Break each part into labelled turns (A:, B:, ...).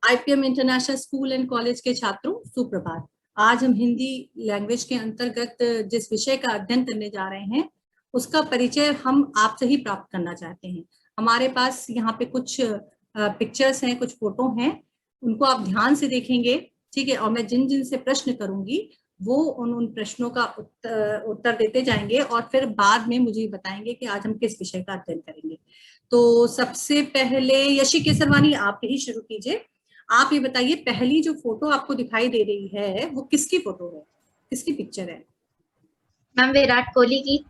A: IPM international school and college के छात्रों, सुप्रभात। आज हम हिंदी लैंग्वेज के अंतर्गत जिस विषय का अध्ययन करने जा रहे हैं उसका परिचय हम आपसे ही प्राप्त करना चाहते हैं। हमारे पास यहाँ पे कुछ पिक्चर्स हैं, कुछ फोटो हैं, उनको आप ध्यान से देखेंगे, ठीक है। और मैं जिन जिन से प्रश्न करूंगी वो उन प्रश्नों का उत्तर देते जाएंगे और फिर बाद में मुझे बताएंगे कि आज हम किस विषय का अध्ययन करेंगे। तो सबसे पहले यशी केसरवानी, आप ही शुरू कीजिए। आप ये बताइए, पहली जो फोटो आपको दिखाई दे रही है वो किसकी फोटो है, किसकी पिक्चर है?
B: मैम विराट कोहली की।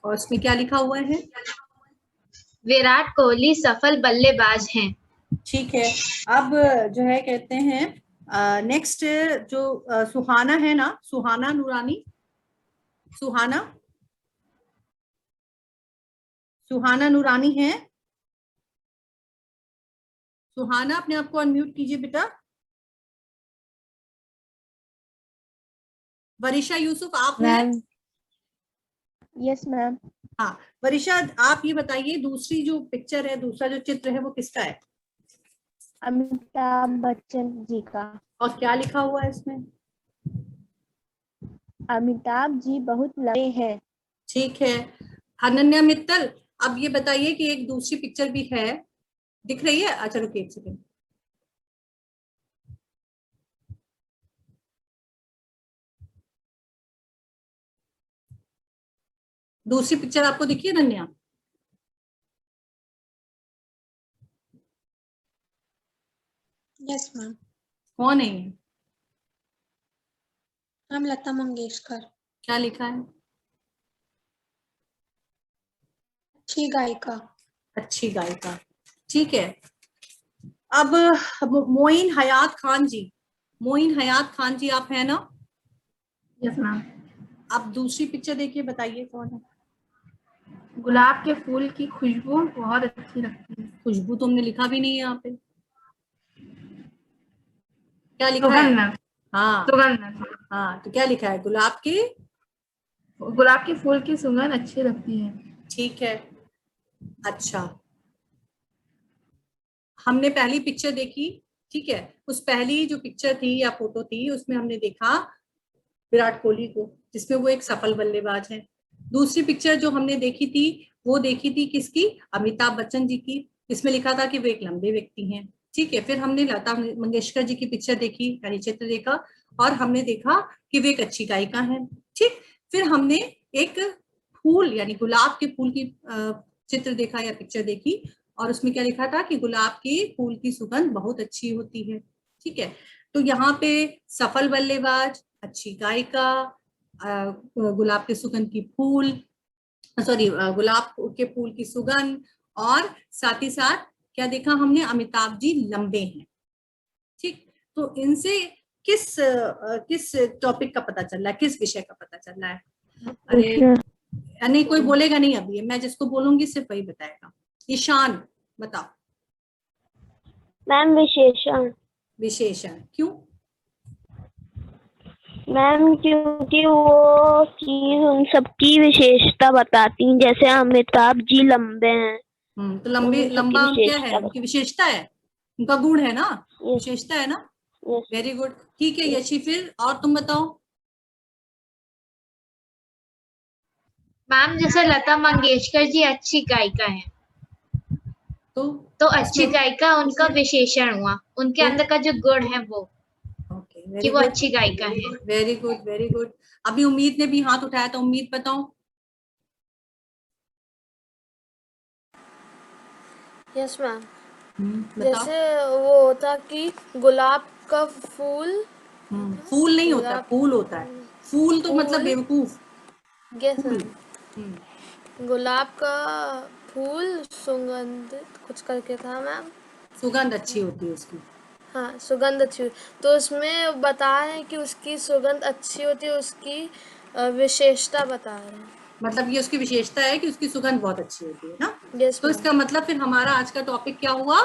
A: और उसमें क्या लिखा हुआ है?
B: विराट कोहली सफल बल्लेबाज हैं।
A: ठीक है। अब जो है कहते हैं नेक्स्ट जो सुहाना है ना, सुहाना नूरानी, सुहाना नूरानी है। सुहाना, अपने आप को अनम्यूट कीजिए बेटा। वरिशा यूसुफ, आप हैं?
C: Yes ma'am.
A: हाँ वरिशा, आप ये बताइए दूसरी जो पिक्चर है, दूसरा जो चित्र है वो किसका है?
C: अमिताभ बच्चन जी का।
A: और क्या लिखा हुआ है इसमें?
C: अमिताभ जी बहुत लंबे हैं।
A: ठीक है। अनन्या मित्तल, अब ये बताइए कि एक दूसरी पिक्चर भी है, दिख रही है? अच्छा रुकिए एक सेकंड। दूसरी पिक्चर आपको दिखी है अनन्या?
D: Yes ma'am.
A: कौन है ये?
D: मैम लता मंगेशकर।
A: क्या लिखा है?
D: अच्छी गायिका।
A: अच्छी गायिका, ठीक है। अब मोइन हयात खान जी, मोइन हयात खान जी आप है ना?
E: Yes ma'am.
A: अब दूसरी पिक्चर देखिए, बताइए कौन है?
E: गुलाब के फूल की खुशबू बहुत अच्छी लगती है।
A: खुशबू तो हमने लिखा भी नहीं है यहाँ पे, क्या लिखा है?
E: सुगंध।
A: हाँ
E: सुगंध।
A: हाँ, तो क्या लिखा है? गुलाब
E: के फूल की सुगंध अच्छी लगती है।
A: ठीक है। अच्छा, हमने पहली पिक्चर देखी, ठीक है। उस पहली जो पिक्चर थी या फोटो थी उसमें हमने देखा विराट कोहली को, जिसमें वो एक सफल बल्लेबाज है। दूसरी पिक्चर जो हमने देखी थी वो देखी थी किसकी? अमिताभ बच्चन जी की। इसमें लिखा था कि वो एक लंबे व्यक्ति हैं, ठीक है। फिर हमने लता मंगेशकर जी की पिक्चर देखी, यानी चित्र देखा, और हमने देखा कि वे एक अच्छी गायिका हैं, ठीक। फिर हमने एक फूल यानी गुलाब के फूल की चित्र देखा या पिक्चर देखी, और उसमें क्या लिखा था कि गुलाब के फूल की सुगंध बहुत अच्छी होती है, ठीक है। तो यहाँ पे सफल बल्लेबाज, अच्छी गायिका, गुलाब के सुगंध की फूल, सॉरी गुलाब के फूल की सुगंध, और साथ ही साथ क्या देखा हमने? अमिताभ जी लंबे हैं, ठीक। तो इनसे किस किस टॉपिक का पता चल रहा है, किस विषय का पता चल रहा है? अरे नहीं, कोई बोलेगा नहीं अभी, मैं जिसको बोलूंगी सिर्फ वही बताएगा। ईशान बताओ।
C: मैम विशेषण।
A: विशेषण क्यों?
C: मैम क्योंकि वो चीज उन सबकी विशेषता बताती हैं, जैसे अमिताभ जी लंबे हैं।
A: तो लंबे, लंबा क्या है? उनकी विशेषता है, उनका गुण है ना, विशेषता है ना। वेरी गुड, ठीक है यशी। फिर और तुम बताओ।
B: मैम जैसे लता मंगेशकर जी अच्छी गायिका हैं, तो अच्छी गायिका उनका विशेषण हुआ, उनके अंदर का जो गुण है वो कि वो अच्छी गायिका है।
A: Very good, very good. अभी उम्मीद ने भी हाथ उठाया, तो उम्मीद बताओ।
F: Yes ma'am.
A: बताओ।
F: जैसे वो होता कि गुलाब का फूल,
A: फूल नहीं होता, फूल होता है। फूल तो मतलब बेवकूफ।
F: Yes ma'am. गुलाब का फूल सुगंधित कुछ करके था मैम।
A: सुगंध अच्छी होती है उसकी।
F: हाँ, सुगंध अच्छी, तो उसमें बता रहे हैं कि उसकी सुगंध अच्छी होती है, उसकी विशेषता बता रहे हैं।
A: मतलब ये उसकी विशेषता है कि उसकी सुगंध बहुत अच्छी होती है ना।
F: yes,
A: तो इसका मतलब फिर हमारा आज का टॉपिक क्या हुआ?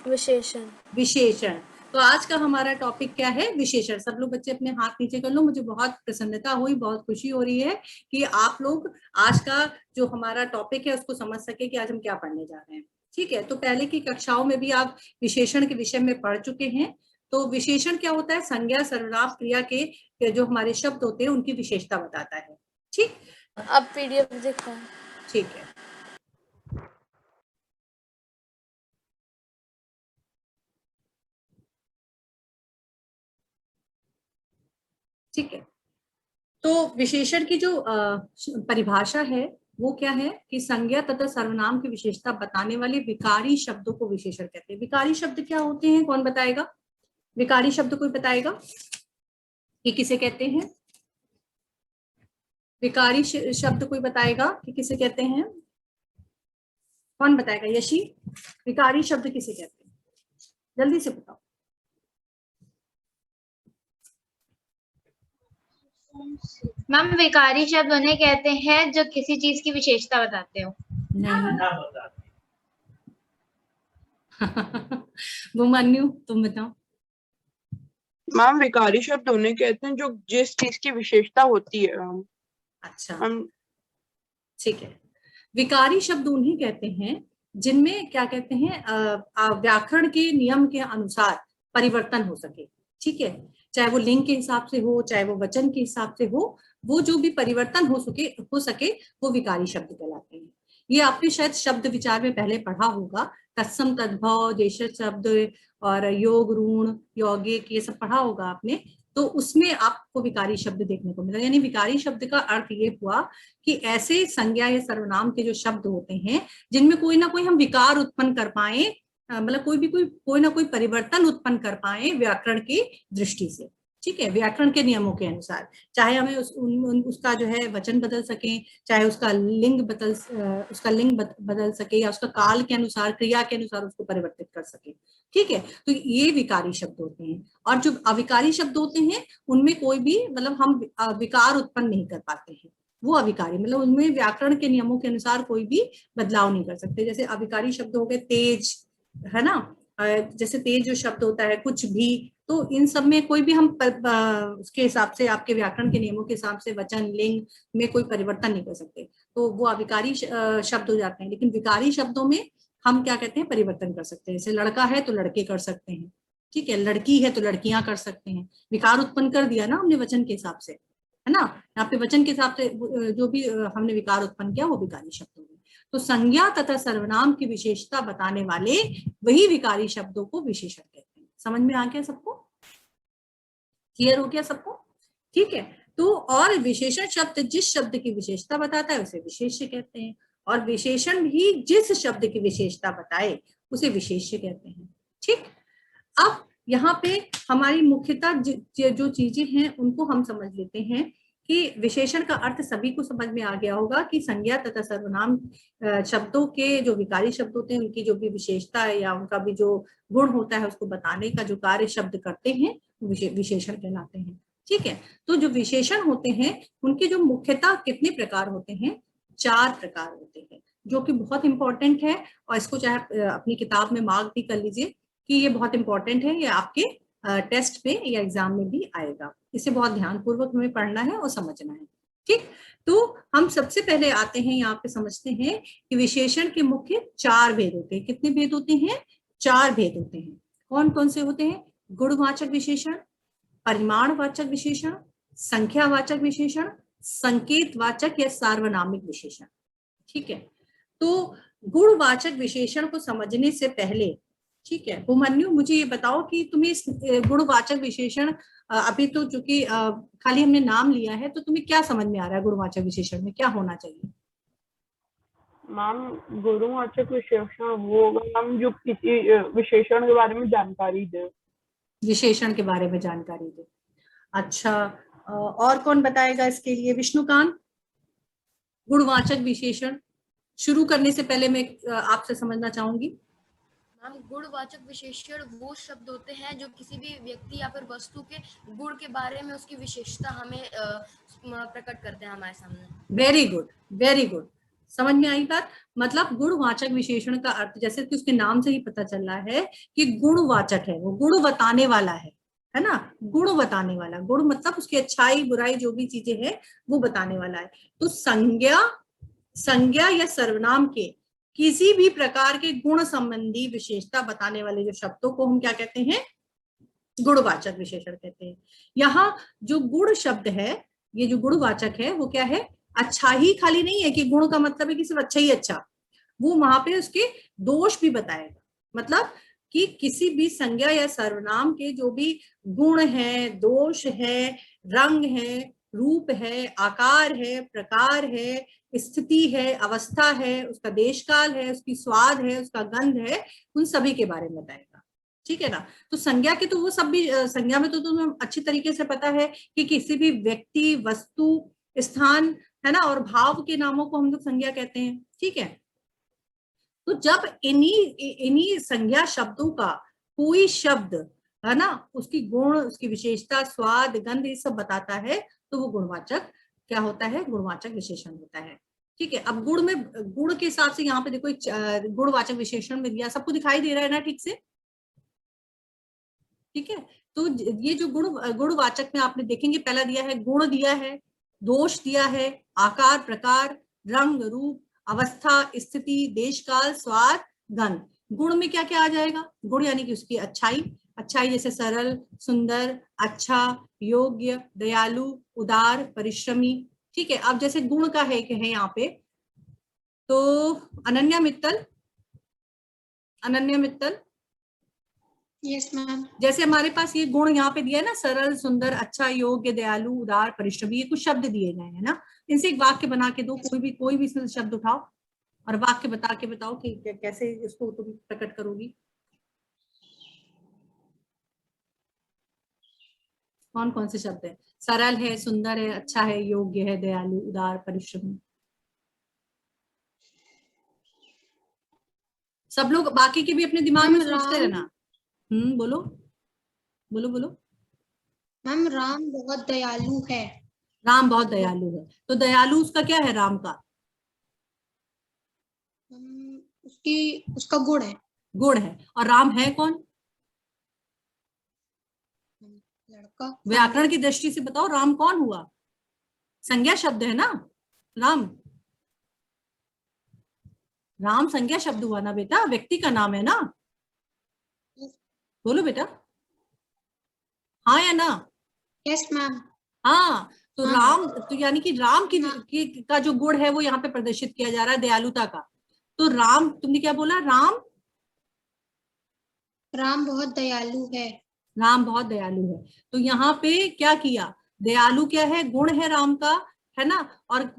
F: विशेषण।
A: विशेषण। तो आज का हमारा टॉपिक क्या है? विशेषण। सब लोग बच्चे अपने हाथ नीचे कर लो। मुझे बहुत प्रसन्नता हुई, बहुत खुशी हो रही है कि आप लोग आज का जो हमारा टॉपिक है उसको समझ सके कि आज हम क्या पढ़ने जा रहे हैं। ठीक है, तो पहले की कक्षाओं में भी आप विशेषण के विषय में पढ़ चुके हैं। तो विशेषण क्या होता है? संज्ञा सर्वनाम क्रिया के जो हमारे शब्द होते हैं उनकी विशेषता बताता है। ठीक,
F: अब पीडीएफ देखो।
A: ठीक है, ठीक है। तो विशेषण की जो परिभाषा है वो क्या है कि संज्ञा तथा सर्वनाम की विशेषता बताने वाले विकारी शब्दों को विशेषण कहते हैं। विकारी शब्द क्या होते हैं? कौन बताएगा? विकारी शब्द कोई बताएगा कि किसे कहते हैं? विकारी शब्द कोई बताएगा कि किसे कहते हैं? कौन बताएगा? यशी, विकारी शब्द किसे कहते हैं? जल्दी से बताओ।
B: मैम विकारी शब्द उन्हें कहते हैं जो किसी चीज की विशेषता बताते हो।
A: नहीं भूमन्यु तुम बताओ।
G: मैम विकारी शब्द उन्हें कहते हैं जो जिस चीज की विशेषता होती है।
A: अच्छा, ठीक है। विकारी शब्द उन्हें कहते हैं जिनमें क्या कहते हैं, व्याकरण के नियम के अनुसार परिवर्तन हो सके। ठीक है, चाहे वो लिंग के हिसाब से हो, चाहे वो वचन के हिसाब से हो, वो जो भी परिवर्तन हो सके वो विकारी शब्द कहलाते हैं। ये आपने शायद शब्द विचार में पहले पढ़ा होगा, तत्सम तद्भव देशज शब्द और योग ऋण यौगिक, ये सब पढ़ा होगा आपने। तो उसमें आपको विकारी शब्द देखने को मिला। यानी विकारी शब्द का अर्थ ये हुआ कि ऐसे संज्ञा या सर्वनाम के जो शब्द होते हैं जिनमें कोई ना कोई हम विकार उत्पन्न कर पाए, मतलब कोई ना कोई परिवर्तन उत्पन्न कर पाए व्याकरण की दृष्टि से। ठीक है, व्याकरण के नियमों के अनुसार, चाहे हमें उसका जो है वचन बदल सके, चाहे उसका लिंग बदल सके, या उसका काल के अनुसार, क्रिया के अनुसार उसको परिवर्तित कर सके। ठीक है, तो ये विकारी शब्द होते हैं। और जो अविकारी शब्द होते हैं उनमें कोई भी मतलब हम विकार उत्पन्न नहीं कर पाते हैं, वो अविकारी, मतलब उनमें व्याकरण के नियमों के अनुसार कोई भी बदलाव नहीं कर सकते। जैसे अविकारी शब्द हो गए तेज, है ना, जैसे तेज जो शब्द होता है, कुछ भी, तो इन सब में कोई भी हम उसके हिसाब से, आपके व्याकरण के नियमों के हिसाब से वचन लिंग में कोई परिवर्तन नहीं कर सकते, तो वो अविकारी शब्द हो जाते हैं। लेकिन विकारी शब्दों में हम क्या कहते हैं, परिवर्तन कर सकते हैं। जैसे लड़का है तो लड़के कर सकते हैं, ठीक है, लड़की है तो लड़कियां कर सकते हैं। विकार उत्पन्न कर दिया ना हमने वचन के हिसाब से, है ना, यहाँ पे वचन के हिसाब से जो भी हमने विकार उत्पन्न किया वो विकारी शब्द हो गए। तो संज्ञा तथा सर्वनाम की विशेषता बताने वाले वही विकारी शब्दों को विशेषण कहते हैं। समझ में आ गया सबको? क्लियर हो गया सबको? ठीक है, तो और विशेषण शब्द जिस शब्द की विशेषता बताता है उसे विशेष्य कहते हैं, और विशेषण भी जिस शब्द की विशेषता बताए उसे विशेष्य कहते हैं। ठीक, अब यहाँ पे हमारी मुख्यतः जो चीजें हैं उनको हम समझ लेते हैं कि विशेषण का अर्थ सभी को समझ में आ गया होगा कि संज्ञा तथा सर्वनाम शब्दों के जो विकारी शब्द होते हैं उनकी जो भी विशेषता है या उनका भी जो गुण होता है उसको बताने का जो कार्य शब्द करते हैं विशेषण कहलाते हैं। ठीक है, तो जो विशेषण होते हैं उनके जो मुख्यतः कितने प्रकार होते हैं? 4 प्रकार होते हैं, जो कि बहुत इंपॉर्टेंट है, और इसको चाहे अपनी किताब में मार्क भी कर लीजिए कि ये बहुत इंपॉर्टेंट है, ये आपके टेस्ट पे या एग्जाम में भी आएगा। इसे बहुत ध्यानपूर्वक हमें पढ़ना है और समझना है। ठीक, तो हम सबसे पहले आते हैं यहाँ पे, समझते हैं कि विशेषण के मुख्य 4 भेद होते हैं। कितने भेद होते हैं? 4 भेद होते हैं। कौन कौन से होते हैं? गुणवाचक विशेषण, परिमाणवाचक विशेषण, संख्यावाचक विशेषण, संकेतवाचक या सार्वनामिक विशेषण। ठीक है, तो गुणवाचक विशेषण को समझने से पहले, ठीक है भूमन्यु, मुझे ये बताओ कि तुम्हें इस गुणवाचक विशेषण, अभी तो चूंकि खाली हमने नाम लिया है, तो तुम्हें क्या समझ में आ रहा है गुणवाचक विशेषण में क्या होना चाहिए?
G: मैम गुणवाचक विशेषण वो होगा मैम जो किसी विशेषण के बारे में जानकारी दे। विशेषण के बारे में जानकारी दे। अच्छा, और कौन बताएगा इसके लिए? विष्णुकांत, गुणवाचक विशेषण शुरू करने से पहले मैं आपसे समझना चाहूंगी।
H: मैम गुणवाचक विशेषण वो शब्द होते हैं जो किसी भी व्यक्ति या फिर वस्तु के गुण के बारे में उसकी विशेषता हमें प्रकट करते हैं हमारे सामने। वेरी गुड, वेरी गुड, समझ में आई बात? मतलब गुणवाचक विशेषण का अर्थ, जैसे कि उसके नाम से ही पता चल रहा है कि गुणवाचक है, वो गुण बताने वाला है ना, गुण बताने वाला, गुण मतलब उसकी अच्छाई बुराई जो भी चीजें हैं वो बताने वाला है। तो संज्ञा या सर्वनाम
A: किसी भी प्रकार के गुण संबंधी विशेषता बताने वाले जो शब्दों को हम क्या कहते हैं, गुणवाचक विशेषण कहते हैं। यहाँ जो गुण शब्द है, ये जो गुणवाचक है वो क्या है, अच्छा ही खाली नहीं है कि गुण का मतलब है कि सिर्फ अच्छा ही अच्छा, वो वहां पे उसके दोष भी बताएगा। मतलब कि किसी भी संज्ञा या सर्वनाम के जो भी गुण है, दोष है, रंग है, रूप है, आकार है, प्रकार है, स्थिति है, अवस्था है, उसका देश काल है, उसकी स्वाद है, उसका गंध है, उन सभी के बारे में बताएगा। ठीक है ना। तो संज्ञा के तो वो सब भी, संज्ञा में तो तुम्हें अच्छी तरीके से पता है कि किसी भी व्यक्ति, वस्तु, स्थान, है ना, और भाव के नामों को हम लोग संज्ञा कहते हैं। ठीक है। तो जब इन्हीं संज्ञा शब्दों का कोई शब्द, है ना, उसकी गुण, उसकी विशेषता, स्वाद, गंध, ये सब बताता है, तो वो गुणवाचक क्या होता है, गुणवाचक विशेषण होता है। ठीक है। अब गुण में, गुण के हिसाब से यहाँ पे देखो एक गुणवाचक विशेषण में दिया, सबको दिखाई दे रहा है ना ठीक से। ठीक है। तो ये जो गुणवाचक में आपने देखेंगे, पहला दिया है गुण, दिया है दोष, दिया है आकार, प्रकार, रंग, रूप, अवस्था, स्थिति, देश काल, स्वाद, गंध। गुण में क्या क्या आ जाएगा, गुण यानी कि उसकी अच्छाई, अच्छाई जैसे सरल, सुंदर, अच्छा, योग्य, दयालु, उदार, परिश्रमी। ठीक है। अब जैसे गुण का है कि है यहाँ पे, तो अनन्या मित्तल, अनन्या मित्तल,
D: यस मैम।
A: जैसे हमारे पास ये गुण यहाँ पे दिया है ना, सरल, सुंदर, अच्छा, योग्य, दयालु, उदार, परिश्रमी, ये कुछ शब्द दिए गए हैं ना। इनसे एक वाक्य बना के दो, कोई भी शब्द उठाओ और वाक्य बता के बताओ कि कैसे इसको तुम प्रकट करोगी। कौन कौन से शब्द है, सरल है, सुंदर है, अच्छा है, योग्य है, दयालु, उदार, परिश्रमी। सब लोग बाकी के भी अपने दिमाग में सोचते रहना। बोलो बोलो बोलो।
D: मैम राम बहुत दयालु है।
A: राम बहुत दयालु है, तो दयालु उसका क्या है, राम का
D: उसका गुण है।
A: गुण है। और राम है कौन,
D: लड़का।
A: व्याकरण की दृष्टि से बताओ राम कौन हुआ, संज्ञा शब्द है ना राम। राम संज्ञा शब्द हुआ ना बेटा, व्यक्ति का नाम है ना। बोलो बेटा, हाँ या ना।
D: Yes ma'am.
A: हाँ, तो राम, तो यानी कि राम का जो गुण है वो यहाँ पे प्रदर्शित किया जा रहा है, दयालुता का। तो राम, तुमने क्या बोला,
D: राम बहुत दयालु है।
A: राम बहुत दयालु है। तो यहाँ पे क्या किया, दयालु क्या है, गुण है राम का, है ना। और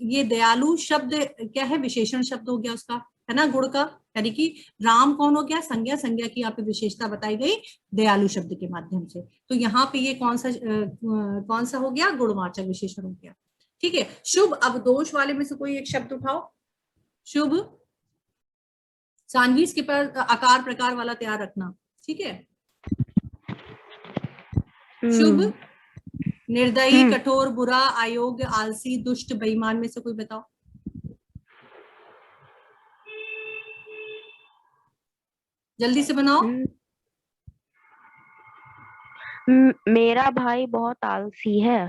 A: ये दयालु शब्द क्या है, विशेषण शब्द हो गया उसका, है ना, गुण का। यानी कि राम कौन हो गया, संज्ञा, संज्ञा की यहाँ पे विशेषता बताई गई दयालु शब्द के माध्यम से। तो यहाँ पे ये कौन सा हो गया, गुणवाचक विशेषण हो गया। ठीक है। शुभ, अब दोष वाले में से कोई एक शब्द उठाओ। शुभ, सानवी के पर आकार प्रकार वाला तैयार रखना। ठीक है। शुभ, निर्दयी, कठोर, बुरा, अयोग्य, आलसी, दुष्ट, बेईमान में से कोई बताओ। जल्दी से बनाओ।
C: मेरा भाई बहुत आलसी है।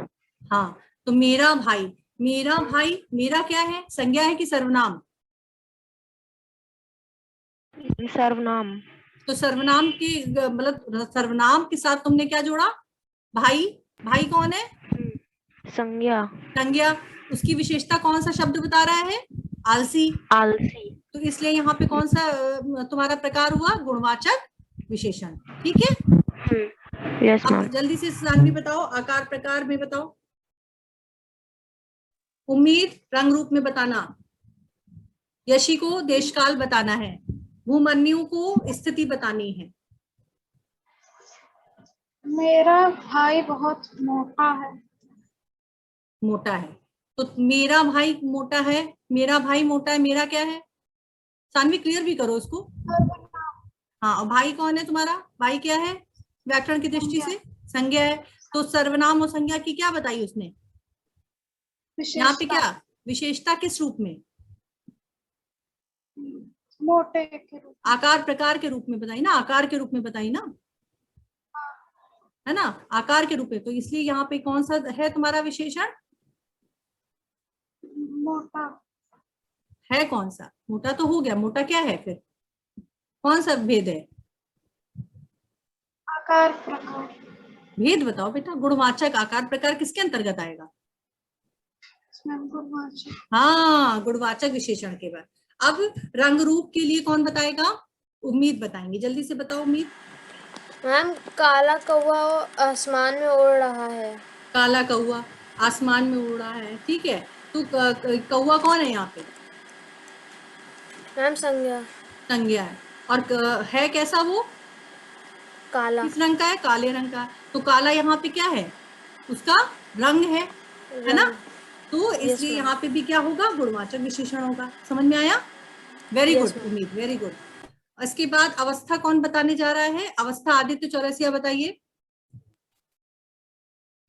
A: हाँ, तो मेरा भाई, मेरा क्या है, संज्ञा है कि सर्वनाम,
C: सर्वनाम।
A: तो सर्वनाम की मतलब सर्वनाम के साथ तुमने क्या जोड़ा, भाई। भाई कौन है,
C: संज्ञा।
A: संज्ञा, उसकी विशेषता कौन सा शब्द बता रहा है, आलसी।
C: आलसी।
A: तो इसलिए यहाँ पे कौन सा तुम्हारा प्रकार हुआ, गुणवाचक विशेषण। ठीक है।
C: Yes ma'am.
A: अब जल्दी से सानवी बताओ, आकार प्रकार में बताओ। उम्मीद रंग रूप में बताना, यशी को देशकाल बताना है, भूमन्यु को स्थिति बतानी है।
E: मेरा भाई बहुत मोटा है।
A: मोटा है, तो मेरा भाई मोटा है, मेरा भाई मोटा है, मेरा क्या है, सानवी क्लियर भी करो उसको। हाँ, और भाई कौन है तुम्हारा, भाई क्या है, व्याकरण की दृष्टि से संज्ञा है। तो सर्वनाम और संज्ञा की क्या बताई उसने, यहाँ पे क्या विशेषता, किस रूप में,
E: मोटे के रूप,
A: आकार प्रकार के रूप में बताई ना, आकार के रूप में बताई ना, है ना, आकार के रूप में। तो इसलिए यहाँ पे कौन सा है तुम्हारा विशेषण,
E: मोटा
A: है कौन सा? मोटा तो हो गया, मोटा क्या है फिर? कौन सा भेद है?
E: आकार प्रकार।
A: भेद बताओ बेटा। गुणवाचक आकार प्रकार किसके अंतर्गत आएगा? हाँ, गुणवाचक विशेषण के बाद। अब रंग रूप के लिए कौन बताएगा? उम्मीद बताएंगे, जल्दी से बताओ उम्मीद।
F: मैम काला कौवा आसमान में उड़ रहा है।
A: काला कौवा आसमान में उड़ रहा है, ठीक है। तो कौवा कौन है यहाँ पे?
F: मैम संज्ञा।
A: संज्ञा है। और है कैसा वो?
F: काला।
A: किस रंग का है? काले रंग का। तो काला यहाँ पे क्या है? उसका रंग है ना? तो इसलिए यहाँ पे भी क्या होगा? गुणवाचक विशेषण होगा। समझ में आया? वेरी गुड उम्मीद, वेरी गुड। इसके बाद अवस्था कौन बताने जा रहा है? अवस्था आदित्य चौरसिया बताइए।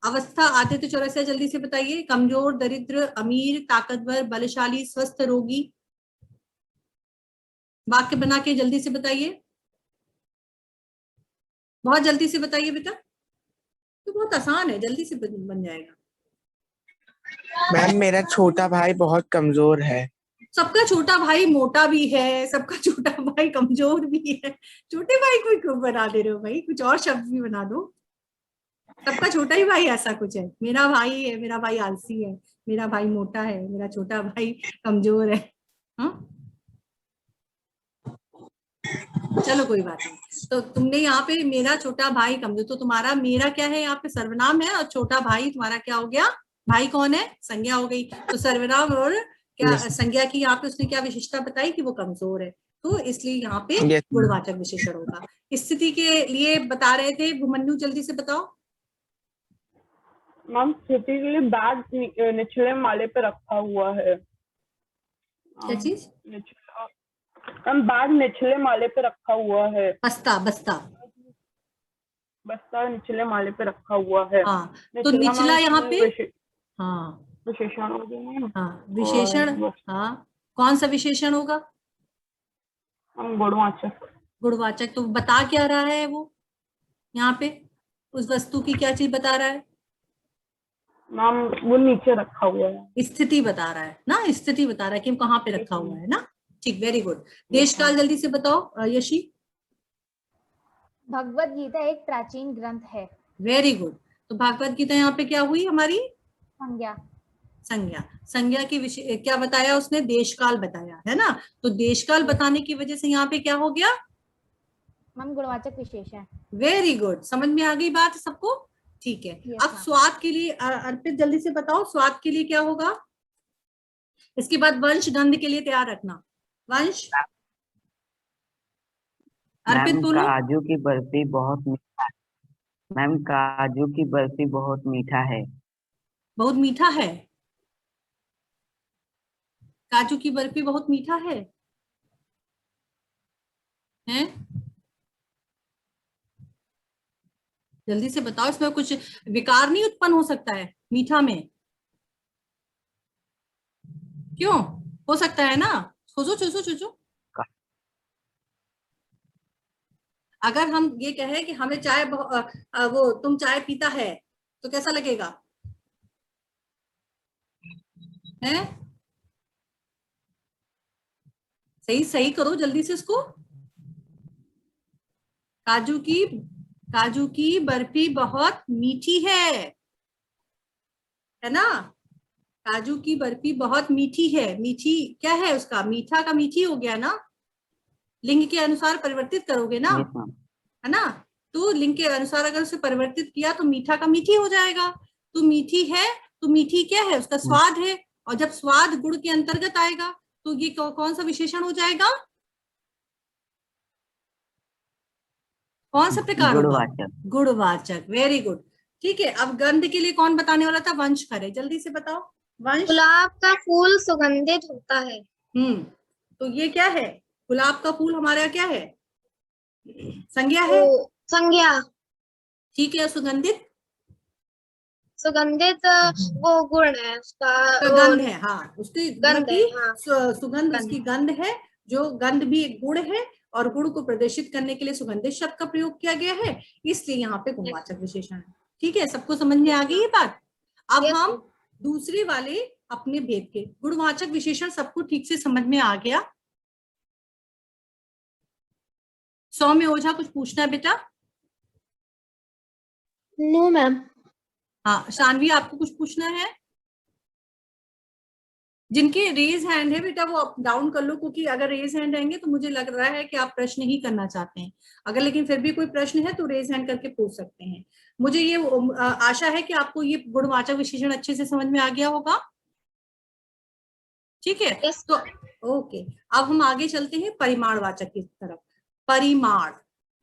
A: अवस्था आदित्य चौरसिया जल्दी से बताइए। कमजोर, दरिद्र, अमीर, ताकतवर, बलशाली, स्वस्थ, रोगी। वाक्य बना के जल्दी से बताइए, बहुत जल्दी से बताइए बेटा। तो बहुत आसान है, जल्दी से बन जाएगा।
I: मैम मेरा छोटा भाई बहुत कमजोर है।
A: सबका छोटा भाई मोटा भी है, सबका छोटा भाई कमजोर भी है। छोटे भाई को क्यों बना दे रहे हो भाई? कुछ और शब्द भी बना दो। सबका छोटा ही भाई ऐसा कुछ है। मेरा भाई है, मेरा भाई आलसी है, मेरा भाई मोटा है, मेरा छोटा भाई कमजोर है। हाँ, चलो कोई बात नहीं। तो तुमने यहाँ पे मेरा छोटा भाई कमजोर, तो तुम्हारा मेरा क्या है यहाँ पे? सर्वनाम है। और छोटा भाई तुम्हारा क्या हो गया? भाई कौन है? संज्ञा हो गई। तो सर्वनाम और क्या संज्ञा की यहाँ पे उसने क्या विशेषता बताई? कि वो कमजोर है। तो इसलिए यहाँ पे गुणवाचक विशेषण होगा। स्थिति के लिए बता रहे थे भूमन्यु, जल्दी से बताओ।
G: मैम स्थिति के लिए बैग निचले माले पे रखा हुआ है।
A: क्या चीज?
G: मैम बैग निचले माले पे रखा हुआ है।
A: बस्ता, बस्ता,
G: बस्ता निचले माले पे रखा हुआ है।
A: हाँ, तो निचला यहाँ पे हाँ
G: विशेषण हो गया।
A: हाँ, विशेषण। हाँ, कौन सा विशेषण होगा?
G: गुणवाचक।
A: गुणवाचक। तो बता क्या रहा है वो यहाँ पे? उस वस्तु की क्या चीज बता रहा है?
G: मैम वो नीचे रखा हुआ है।
A: स्थिति बता रहा है ना, स्थिति बता रहा है कि कहाँ पे रखा हुआ है ना। ठीक, वेरी गुड। देश काल जल्दी से बताओ यशी।
B: भगवत गीता एक प्राचीन ग्रंथ है।
A: Very good. तो भगवत गीता यहाँ पे क्या हुई हमारी?
B: संज्ञा।
A: संज्ञा। संज्ञा की क्या बताया उसने? देश काल बताया है ना। तो देश काल बताने की वजह से यहाँ पे क्या हो गया?
B: मैम गुणवाचक विशेषण।
A: वेरी गुड, समझ में आ गई बात सबको? ठीक है। अब स्वाद के लिए अर्पित जल्दी से बताओ, स्वाद के लिए क्या होगा? इसके बाद वंश गंध के लिए तैयार रखना। वंश अर्पित बोलो।
J: काजू की बर्फी बहुत मीठा है। मैम काजू की बर्फी बहुत मीठा है।
A: बहुत मीठा है। काजू की बर्फी बहुत मीठा है, हैं? जल्दी से बताओ, इसमें कुछ विकार नहीं उत्पन्न हो सकता है मीठा में? क्यों हो सकता है ना? सोचो सोचो सोचो। अगर हम ये कहें कि हमें चाय वो तुम चाय पीता है तो कैसा लगेगा? हैं? सही सही करो जल्दी से इसको। काजू की बर्फी बहुत मीठी है ना? काजू की बर्फी बहुत मीठी है। मीठी क्या है उसका? मीठा का मीठी हो गया ना। लिंग के अनुसार परिवर्तित करोगे ना, है ना? तो लिंग के अनुसार अगर उसे परिवर्तित किया तो मीठा का मीठी हो जाएगा। तो मीठी है, तो मीठी क्या है? उसका स्वाद है। और जब स्वाद गुण के अंतर्गत आएगा तो ये कौन सा विशेषण हो जाएगा? कौन सा प्रकार?
J: गुणवाचक।
A: गुणवाचक। Very good. ठीक है। अब गंध के लिए कौन बताने वाला था? वंश करे, जल्दी से बताओ वंश।
D: गुलाब का फूल सुगंधित होता है।
A: तो ये क्या है? गुलाब का फूल हमारा क्या है? संज्ञा है।
D: संज्ञा।
A: ठीक है। सुगंधित,
D: सुगंधित वो गुण है उसका,
A: गंध है। हाँ, उसकी
D: गंध है, हाँ।
A: सुगंध उसकी गंध है। जो गंध भी एक गुण है और गुण को प्रदर्शित करने के लिए सुगंधित शब्द का प्रयोग किया गया है, इसलिए यहाँ पे गुणवाचक विशेषण है। ठीक है, सबको समझ में आ गई ये बात? अब हम दूसरे वाले अपने भेद के। गुणवाचक विशेषण सबको ठीक से समझ में आ गया? सौम्य ओझा कुछ पूछना है बेटा?
D: No ma'am.
A: हाँ शानवी आपको कुछ पूछना है? जिनके रेज हैंड है बेटा वो अप डाउन कर लो, क्योंकि अगर रेज हैंड रहेंगे तो मुझे लग रहा है कि आप प्रश्न ही करना चाहते हैं। अगर लेकिन फिर भी कोई प्रश्न है तो रेज हैंड करके पूछ सकते हैं। मुझे ये आशा है कि आपको ये गुणवाचक विशेषण अच्छे से समझ में आ गया होगा। ठीक है
D: yes.
A: तो ओके, अब हम आगे चलते हैं परिमाणवाचक की तरफ। परिमाण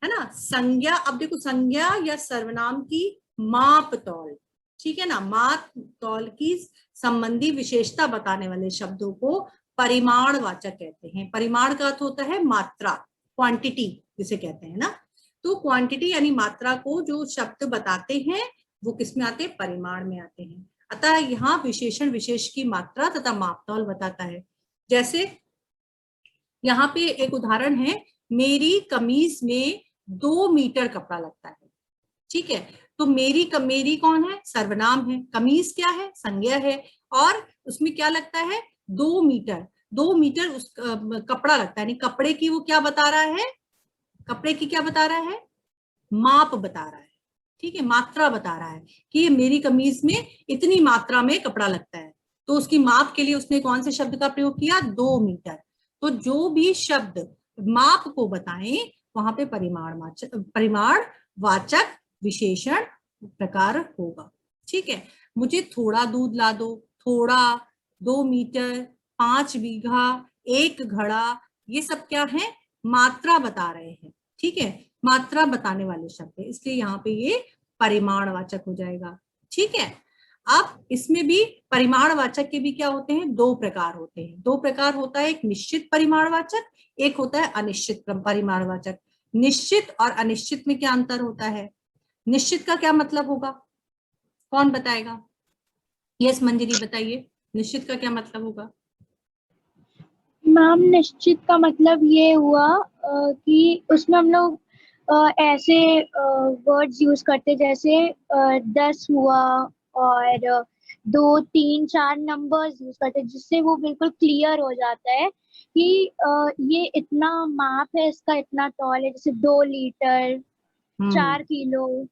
A: है ना, संज्ञा। अब देखो संज्ञा या सर्वनाम की माप तौल, ठीक है ना, माप तौल की संबंधी विशेषता बताने वाले शब्दों को परिमाणवाचक कहते हैं। परिमाण का अर्थ होता है मात्रा, क्वांटिटी जिसे कहते हैं ना। तो क्वांटिटी यानी मात्रा को जो शब्द बताते हैं वो किस में आते हैं? परिमाण में आते हैं। अतः यहाँ विशेषण विशेष की मात्रा तथा मापतौल बताता है। जैसे यहाँ पे एक उदाहरण है, मेरी कमीज में 2 मीटर कपड़ा लगता है। ठीक है, तो मेरी कौन है? सर्वनाम है। कमीज क्या है? संज्ञा है। और उसमें क्या लगता है? 2 मीटर। 2 मीटर उस कपड़ा लगता है, यानी कपड़े की वो क्या बता रहा है? कपड़े की क्या बता रहा है? माप बता रहा है। ठीक है, मात्रा बता रहा है कि मेरी कमीज में इतनी मात्रा में कपड़ा लगता है। तो उसकी माप के लिए उसने कौन से शब्द का प्रयोग किया? 2 मीटर। तो जो भी शब्द माप को बताएं वहां पे परिमाणवाचक विशेषण प्रकार होगा। ठीक है, मुझे थोड़ा दूध ला दो, थोड़ा, 2 मीटर, 5 बीघा, 1 घड़ा, ये सब क्या है? मात्रा बता रहे हैं। ठीक है, मात्रा बताने वाले शब्द है, इसलिए यहाँ पे ये परिमाणवाचक हो जाएगा। ठीक है, अब इसमें भी परिमाणवाचक के भी क्या होते हैं? 2 प्रकार होते हैं। 2 प्रकार होता है, एक निश्चित परिमाणवाचक, एक होता है अनिश्चित परिमाणवाचक। निश्चित और अनिश्चित में क्या अंतर होता है? निश्चित का क्या मतलब होगा? कौन बताएगा? यस मंजरी बताइए, निश्चित का क्या मतलब होगा?
C: मैम निश्चित का मतलब ये हुआ कि उसमें हम लोग ऐसे वर्ड्स यूज करते जैसे 10 हुआ और 2, 3, 4 नंबर्स यूज करते, जिससे वो बिल्कुल क्लियर हो जाता है कि ये इतना माप है, इसका इतना तौल है। जैसे 2 लीटर, 4 किलो,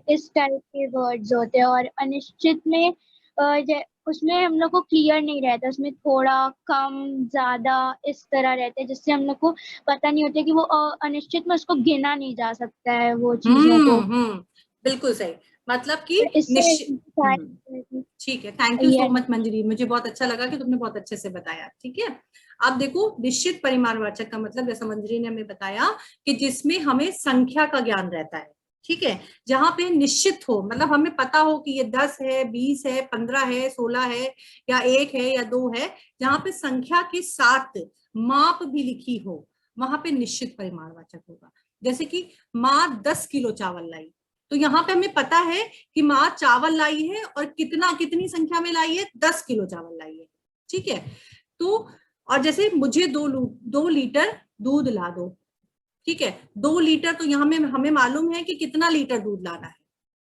C: इस टाइप के वर्ड्स होते हैं। और अनिश्चित में उसमें हम लोग को क्लियर नहीं रहता, उसमें थोड़ा कम ज्यादा इस तरह रहता है, जिससे हम लोग को पता नहीं होता कि वो अनिश्चित में उसको गिना नहीं जा सकता है वो चीजों को।
A: बिल्कुल सही, मतलब कि ठीक है, थैंक यू सो मच मंजरी, मुझे बहुत अच्छा लगा कि तुमने बहुत अच्छे से बताया। ठीक है, अब देखो निश्चित परिमाणवाचक का मतलब जैसा मंजरी ने हमें बताया कि जिसमें हमें संख्या का ज्ञान रहता है। ठीक है, जहां पे निश्चित हो, मतलब हमें पता हो कि ये 10 है, 20 है, 15 है, 16 है, या 1 है या 2 है, जहां पे संख्या के साथ माप भी लिखी हो, वहां पे निश्चित परिमाणवाचक होगा। जैसे कि माँ 10 किलो चावल लाई, तो यहाँ पे हमें पता है कि माँ चावल लाई है और कितनी संख्या में लाई है? 10 किलो चावल लाई है। ठीक है, तो और जैसे मुझे 2 लीटर दूध ला दो। ठीक है, 2 लीटर, तो यहाँ में हमें मालूम है कि कितना लीटर दूध लाना है।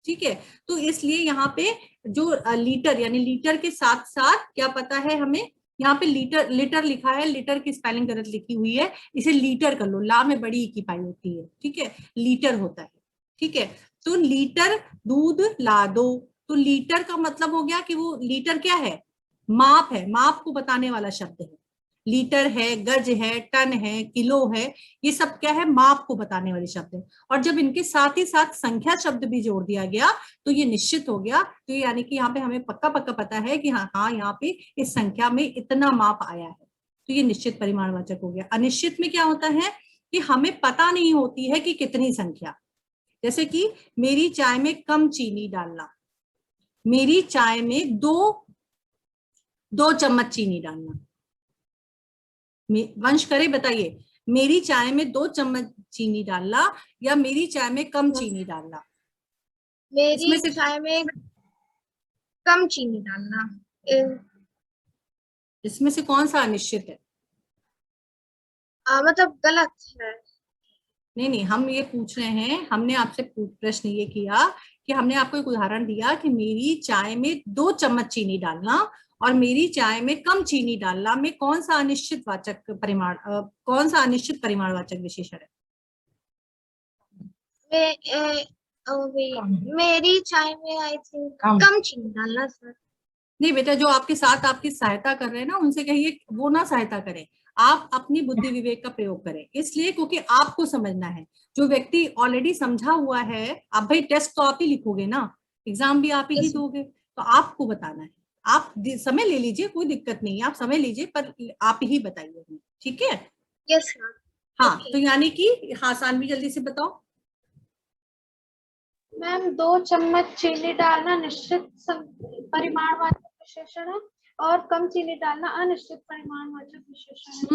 A: ठीक है, तो इसलिए यहाँ पे जो लीटर यानी लीटर के साथ साथ क्या पता है हमें? यहाँ पे लीटर लिखा है, लीटर की स्पेलिंग गलत लिखी हुई है, इसे लीटर कर लो, ला में बड़ी की पाई होती है। ठीक है, लीटर होता है। ठीक है, तो लीटर दूध ला दो, तो लीटर का मतलब हो गया कि वो लीटर क्या है? माप है, माप को बताने वाला शब्द है। लीटर है, गज है, टन है, किलो है, ये सब क्या है? माप को बताने वाले शब्द है। और जब इनके साथ ही साथ संख्या शब्द भी जोड़ दिया गया तो ये निश्चित हो गया। तो यानी कि यहाँ पे हमें पक्का पता है कि हाँ यहाँ पे इस संख्या में इतना माप आया है, तो ये निश्चित परिमाणवाचक हो गया। अनिश्चित में क्या होता है कि हमें पता नहीं होती है कि कितनी संख्या। जैसे कि मेरी चाय में कम चीनी डालना, मेरी चाय में 2 चम्मच चीनी डालना। वंश करे बताइए, मेरी चाय में 2 चम्मच चीनी डालना या मेरी चाय में कम चीनी डालना?
D: मेरी चाय में कम चीनी डालना।
A: इसमें से कौन सा अनिश्चित है?
D: मतलब गलत है।
A: नहीं, हम ये पूछ रहे हैं, हमने आपसे प्रश्न ये किया कि हमने आपको एक उदाहरण दिया कि मेरी चाय में 2 चम्मच चीनी डालना और मेरी चाय में कम चीनी डालना में कौन सा अनिश्चित परिमाणवाचक विशेषण है?
D: मेरी चाय में आई थिंक कम चीनी डालना सर।
A: नहीं बेटा, जो आपके साथ आपकी सहायता कर रहे हैं ना, उनसे कहिए वो ना सहायता करें, आप अपनी बुद्धि विवेक का प्रयोग करें, इसलिए क्योंकि आपको समझना है। जो व्यक्ति ऑलरेडी समझा हुआ है, आप भाई टेस्ट तो आप ही लिखोगे ना, एग्जाम भी आप ही दोगे, तो आपको बताना है। आप समय ले लीजिए, कोई दिक्कत नहीं है, आप समय लीजिए, पर आप ही बताइए, ठीक है?
D: Yes ma'am.
A: हाँ, तो यानी कि हाँ सानवी जल्दी से बताओ।
E: मैम 2 चम्मच चीनी डालना निश्चित परिमाणवाचक विशेषण है और कम चीनी डालना अनिश्चित परिमाणवाचक विशेषण है।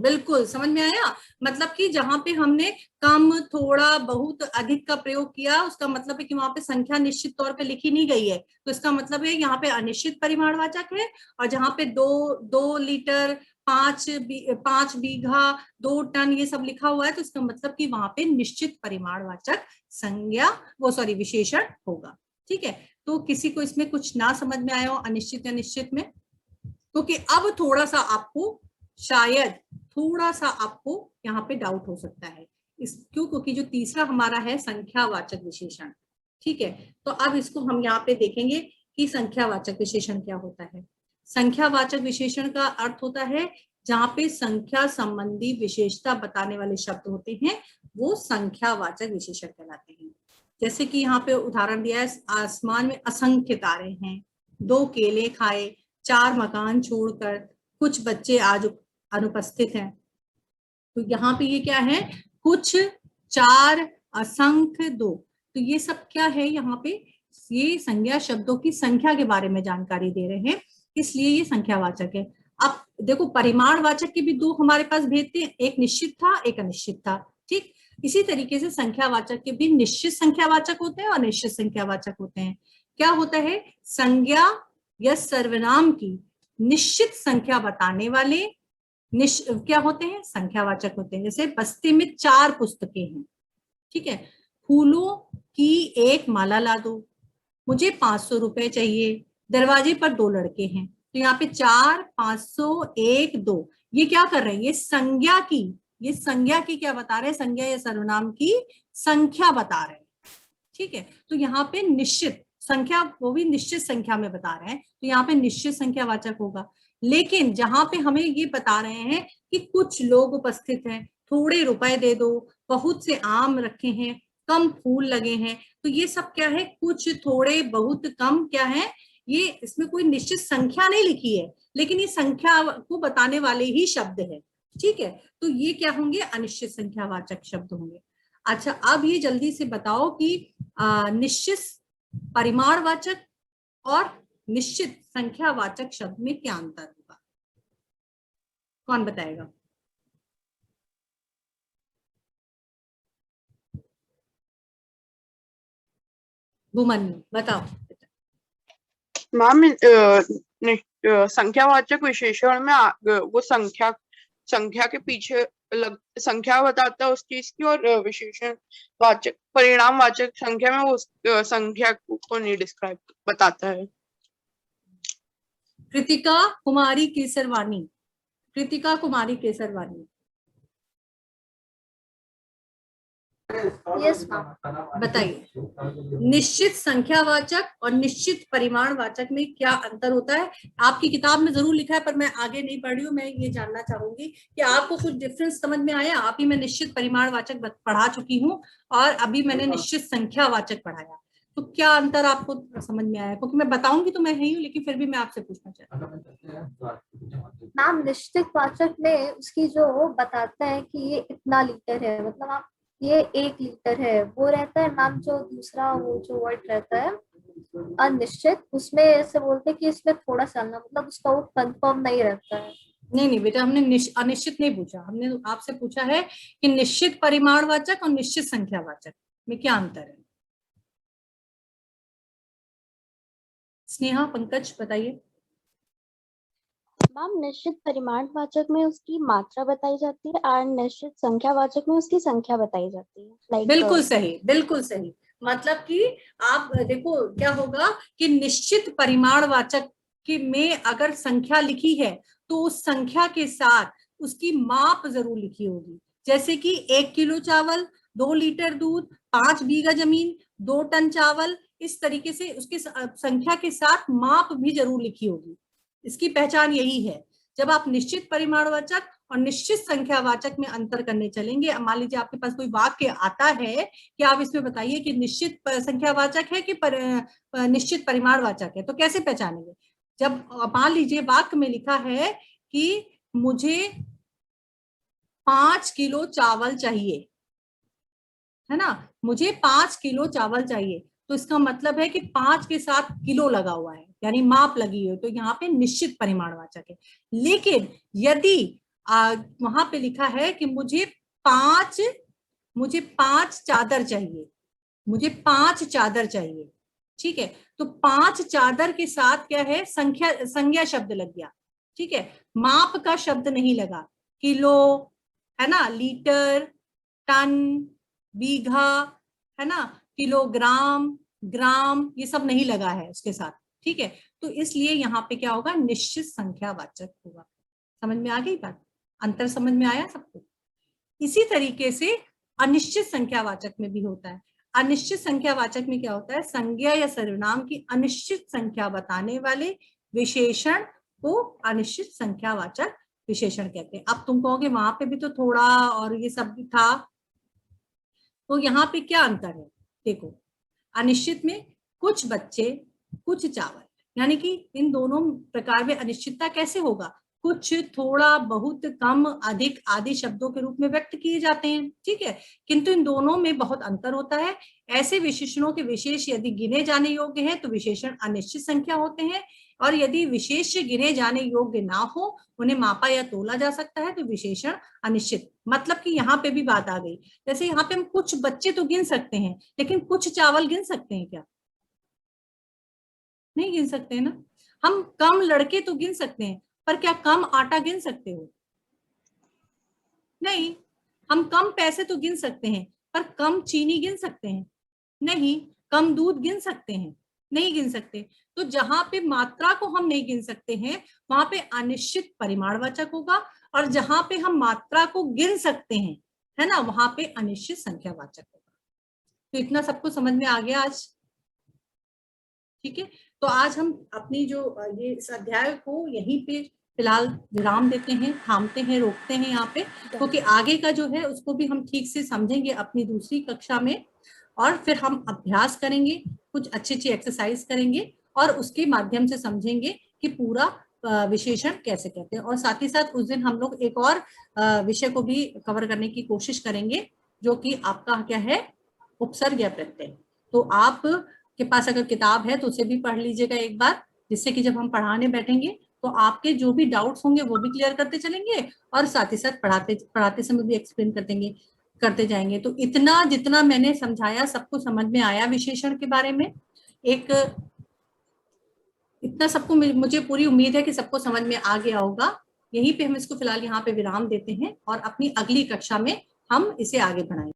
A: बिल्कुल समझ में आया। मतलब कि जहाँ पे हमने कम, थोड़ा, बहुत, अधिक का प्रयोग किया, उसका मतलब है कि वहां पे संख्या निश्चित तौर पे लिखी नहीं गई है, तो इसका मतलब है यहाँ पे अनिश्चित परिमाणवाचक है। और जहाँ पे 2 लीटर, 5 बीघा, 2 टन ये सब लिखा हुआ है, तो इसका मतलब कि वहां पे निश्चित परिमाणवाचक विशेषण होगा। ठीक है, तो किसी को इसमें कुछ ना समझ में आया हो अनिश्चित या निश्चित में? क्योंकि अब थोड़ा सा आपको यहाँ पे डाउट हो सकता है, क्योंकि जो तीसरा हमारा है संख्यावाचक विशेषण। ठीक है, तो अब इसको हम यहाँ पे देखेंगे कि संख्यावाचक विशेषण क्या होता है। संख्यावाचक विशेषण का अर्थ होता है जहाँ पे संख्या संबंधी विशेषता बताने वाले शब्द होते हैं, वो संख्यावाचक विशेषण कहलाते हैं। जैसे कि यहाँ पे उदाहरण दिया है, आसमान में असंख्य तारे हैं, 2 केले खाए, 4 मकान छोड़कर, कुछ बच्चे आज अनुपस्थित हैं। तो यहाँ पे ये क्या है, कुछ, 4, असंख्य, 2, तो ये सब क्या है, यहाँ पे ये संज्ञा शब्दों की संख्या के बारे में जानकारी दे रहे हैं, इसलिए ये संख्यावाचक है। अब देखो, परिमाणवाचक के भी 2 हमारे पास भेद थे, एक निश्चित था, एक अनिश्चित था। ठीक, इसी तरीके से संख्यावाचक के भी निश्चित संख्यावाचक होते हैं और अनिश्चित संख्यावाचक होते हैं। क्या होता है, संज्ञा या सर्वनाम की निश्चित संख्या बताने वाले क्या होते हैं, संख्यावाचक होते हैं। जैसे बस्ते में 4 पुस्तकें हैं, ठीक है, फूलों की एक माला ला दो, मुझे 500 रुपए चाहिए, दरवाजे पर 2 लड़के हैं। तो यहाँ पे 4, 500, 1, 2, ये क्या कर रहे हैं, ये संज्ञा की क्या बता रहे हैं, संज्ञा या सर्वनाम की संख्या बता रहे हैं। ठीक है, तो यहाँ पे निश्चित संख्या, वो भी निश्चित संख्या में बता रहे हैं, तो यहाँ पे निश्चित संख्यावाचक होगा। लेकिन जहां पे हमें ये बता रहे हैं कि कुछ लोग उपस्थित हैं, थोड़े रुपए दे दो, बहुत से आम रखे हैं, कम फूल लगे हैं, तो ये सब क्या है, कुछ, थोड़े, बहुत, कम, क्या है ये, इसमें कोई निश्चित संख्या नहीं लिखी है, लेकिन ये संख्या को बताने वाले ही शब्द है। ठीक है, तो ये क्या होंगे, अनिश्चित संख्यावाचक शब्द होंगे। अच्छा, अब ये जल्दी से बताओ कि निश्चित परिमाणवाचक और निश्चित संख्यावाचक शब्द में क्या अंतर होगा, कौन बताएगा? भूमन, बताओ।
G: मैम, संख्यावाचक विशेषण में वो संख्या के पीछे संख्या बताता है उस चीज की, और विशेषण वाचक, परिणामवाचक संख्या में उस संख्या को नहीं डिस्क्राइब बताता है।
A: कृतिका कुमारी केसरवानी,
D: यस
A: बताइए, निश्चित संख्यावाचक और निश्चित परिमाणवाचक में क्या अंतर होता है? आपकी किताब में जरूर लिखा है, पर मैं आगे नहीं पढ़ रही हूँ, मैं ये जानना चाहूंगी कि आपको कुछ डिफरेंस समझ में आया? आप ही मैं निश्चित परिमाणवाचक पढ़ा चुकी हूँ और अभी मैंने निश्चित संख्यावाचक पढ़ाया, तो क्या अंतर आपको समझ में आया? क्योंकि मैं बताऊंगी तो मैं ही हूँ, लेकिन फिर भी मैं आपसे पूछना चाहती हूँ।
K: मैम, निश्चित वाचक में उसकी जो बताता है कि ये इतना लीटर है, मतलब आप ये 1 लीटर है, वो रहता है मैम। जो दूसरा वो जो वर्ड रहता है अनिश्चित, उसमें ऐसे बोलते हैं कि इसमें थोड़ा सा ना, मतलब उसका वो कंफर्म नहीं रहता है।
A: नहीं बेटा, हमने अनिश्चित नहीं पूछा, हमने आपसे पूछा है कि निश्चित परिमाणवाचक और निश्चित संख्यावाचक में क्या अंतर है। स्नेहा, पंकज बताइए।
K: मैम, निश्चित परिमाणवाचक में उसकी मात्रा बताई जाती है और निश्चित संख्यावाचक में उसकी संख्या बताई जाती है।
A: बिल्कुल सही, बिल्कुल सही। मतलब कि आप देखो क्या होगा कि निश्चित परिमाणवाचक कि में अगर संख्या लिखी है तो उस संख्या के साथ उसकी माप जरूर लिखी होगी। जैसे कि 1 किलो चावल, 2 लीटर दूध, 5 बीघा जमीन, 2 टन चावल, इस तरीके से उसके संख्या के साथ माप भी जरूर लिखी होगी। इसकी पहचान यही है। जब आप निश्चित परिमाणवाचक और निश्चित संख्यावाचक में अंतर करने चलेंगे, मान लीजिए आपके पास कोई वाक्य आता है कि आप इसमें बताइए कि निश्चित संख्यावाचक है कि निश्चित परिमाणवाचक है, तो कैसे पहचानेंगे? जब मान लीजिए वाक्य में लिखा है कि मुझे 5 किलो चावल चाहिए, है ना, मुझे 5 किलो चावल चाहिए, तो इसका मतलब है कि 5 के साथ किलो लगा हुआ है, यानी माप लगी है, तो यहाँ पे निश्चित परिमाणवाचक है। लेकिन यदि वहां पे लिखा है कि मुझे 5 चादर चाहिए, मुझे 5 चादर चाहिए, ठीक है, तो 5 चादर के साथ क्या है, संज्ञा शब्द लग गया, ठीक है, माप का शब्द नहीं लगा। किलो, है ना, लीटर, टन, बीघा, है ना, किलोग्राम, ग्राम, ये सब नहीं लगा है उसके साथ, ठीक है। तो इसलिए यहाँ पे क्या होगा, निश्चित संख्यावाचक होगा। समझ में आ गई बात? अंतर समझ में आया सबको? इसी तरीके से अनिश्चित संख्यावाचक में भी होता है। अनिश्चित संख्यावाचक में क्या होता है, संज्ञा या सर्वनाम की अनिश्चित संख्या बताने वाले विशेषण को अनिश्चित संख्यावाचक विशेषण कहते हैं। अब तुम कहोगे वहां पे भी तो थोड़ा और ये सब भी था, तो यहाँ पे क्या अंतर है? देखो, अनिश्चित में कुछ बच्चे कुछ चावल, यानी कि इन दोनों प्रकार में अनिश्चितता कैसे होगा, कुछ, थोड़ा, बहुत, कम, अधिक आदि शब्दों के रूप में व्यक्त किए जाते हैं, ठीक है, किंतु इन दोनों में बहुत अंतर होता है। ऐसे विशेषणों के विशेष यदि गिने जाने योग्य है तो विशेषण अनिश्चित संख्या होते हैं, और यदि विशेष गिने जाने योग्य ना हो, उन्हें मापा या तोला जा सकता है, तो विशेषण अनिश्चित। मतलब कि यहाँ पे भी बात आ गई, जैसे यहाँ पे हम कुछ बच्चे तो गिन सकते हैं, लेकिन कुछ चावल गिन सकते हैं क्या? नहीं गिन सकते हैं ना। हम कम लड़के तो गिन सकते हैं, पर क्या कम आटा गिन सकते हो? नहीं। हम कम पैसे तो गिन सकते हैं, पर कम चीनी गिन सकते हैं? नहीं। कम दूध गिन सकते हैं? नहीं गिन सकते। तो जहां पे मात्रा को हम नहीं गिन सकते हैं, वहां पे अनिश्चित परिमाणवाचक होगा, और जहां पे हम मात्रा को गिन सकते हैं, है ना, वहां पे अनिश्चित संख्यावाचक होगा। तो इतना सबको समझ में आ गया आज? ठीक है, तो आज हम अपनी जो ये इस अध्याय को यहीं पे फिलहाल विराम देते हैं, थामते हैं, रोकते हैं यहाँ पे, क्योंकि आगे का जो है उसको भी हम ठीक से समझेंगे अपनी दूसरी कक्षा में, और फिर हम अभ्यास करेंगे, कुछ अच्छी अच्छी एक्सरसाइज करेंगे, और उसके माध्यम से समझेंगे कि पूरा विशेषण कैसे कहते हैं। और साथ ही साथ उस दिन हम लोग एक और विषय को भी कवर करने की कोशिश करेंगे, जो कि आपका क्या है, उपसर्ग या प्रत्यय। तो आप के पास अगर किताब है तो उसे भी पढ़ लीजिएगा एक बार, जिससे कि जब हम पढ़ाने बैठेंगे तो आपके जो भी डाउट्स होंगे वो भी क्लियर करते चलेंगे, और साथ ही साथ पढ़ाते समय भी एक्सप्लेन करते जाएंगे। तो इतना जितना मैंने समझाया सबको समझ में आया विशेषण के बारे में? एक इतना सबको मुझे पूरी उम्मीद है कि सबको समझ में आ गया होगा। यहीं पे हम इसको फिलहाल यहाँ पे विराम देते हैं, और अपनी अगली कक्षा में हम इसे आगे बढ़ाएंगे।